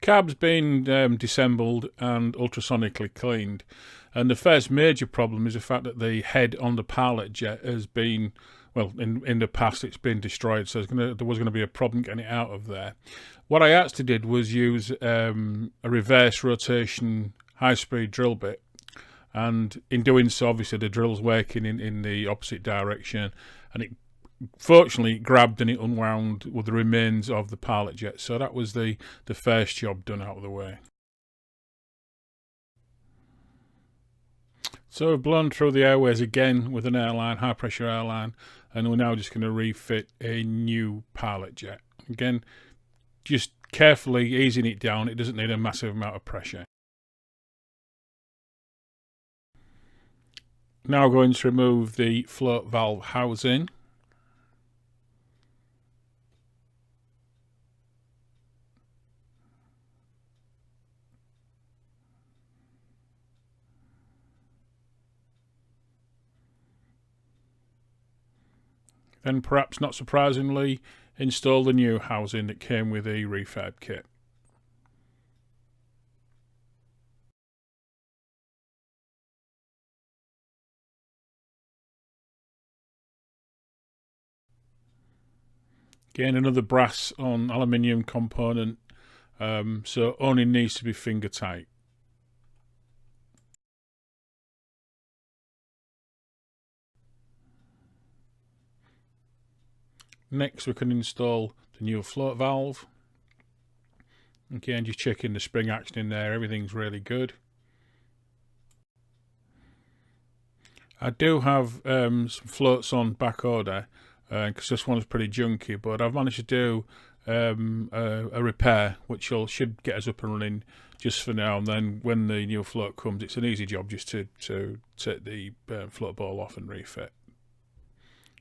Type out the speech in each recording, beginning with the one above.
Carb's been disassembled and ultrasonically cleaned, and the first major problem is the fact that the head on the pilot jet has been, well, in the past it's been destroyed, so there was going to be a problem getting it out of there. What I actually did was use a reverse rotation high-speed drill bit, and in doing so, obviously the drill's working in the opposite direction, and it fortunately grabbed and it unwound with the remains of the pilot jet. So that was the first job done out of the way. So we've blown through the airways again with an airline, high pressure airline, and we're now just going to refit a new pilot jet. Again, just carefully easing it down. It doesn't need a massive amount of pressure. Now going to remove the float valve housing. Then, perhaps not surprisingly, install the new housing that came with the refurb kit. Again, another brass on aluminium component, so only needs to be finger tight. Next we can install the new float valve. Again, just checking the spring action in there, everything's really good. I do have some floats on back order because this one's pretty junky, but I've managed to do a repair which should get us up and running just for now, and then when the new float comes it's an easy job just to take the float ball off and refit.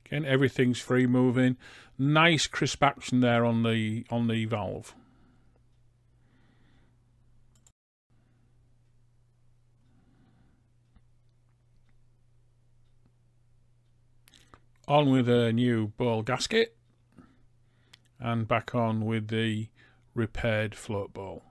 Again, everything's free moving. Nice crisp action there on the valve. On with a new ball gasket, and back on with the repaired float ball.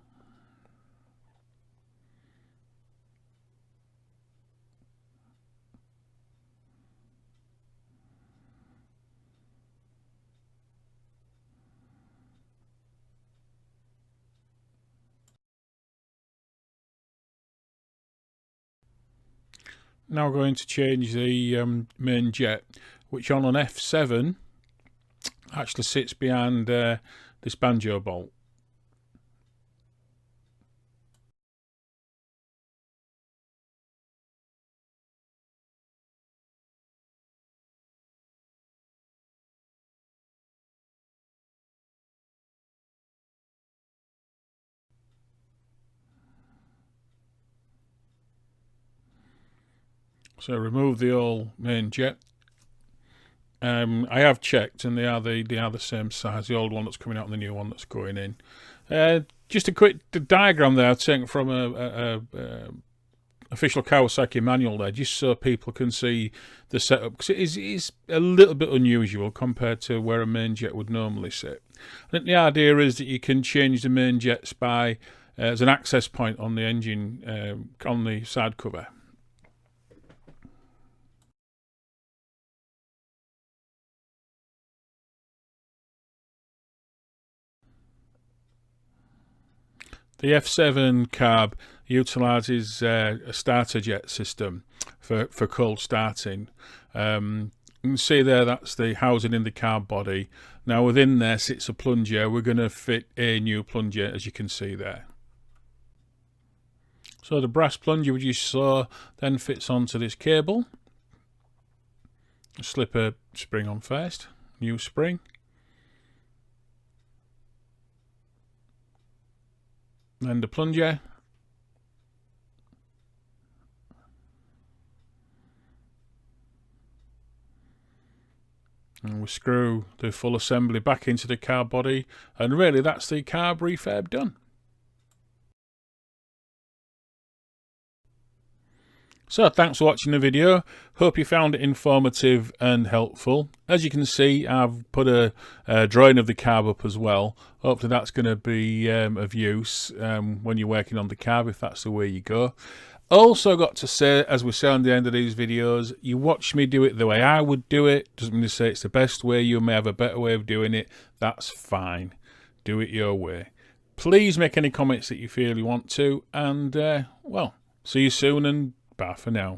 Now we're going to change the main jet, which on an F7 actually sits behind this banjo bolt. So remove the old main jet. I have checked, and they are the same size. The old one that's coming out and the new one that's going in. Just a quick diagram there I've taken from a official Kawasaki manual there, just so people can see the setup, because it is a little bit unusual compared to where a main jet would normally sit. I think the idea is that you can change the main jets by as an access point on the engine on the side cover. The F7 carb utilises a starter jet system for cold starting. You can see there that's the housing in the carb body. Now within there sits a plunger. We're going to fit a new plunger, as you can see there. So the brass plunger which you saw then fits onto this cable. Slip a spring on first, new spring. Then the plunger, and we screw the full assembly back into the carb body, and really that's the carb refurb done. So thanks for watching the video. Hope you found it informative and helpful. As you can see, I've put a drawing of the carb up as well. Hopefully that's going to be of use when you're working on the carb, if that's the way you go. Also got to say, as we say on the end of these videos, you watch me do it the way I would do it. Doesn't mean to say it's the best way. You may have a better way of doing it. That's fine. Do it your way. Please make any comments that you feel you want to. And, well, see you soon and bye for now.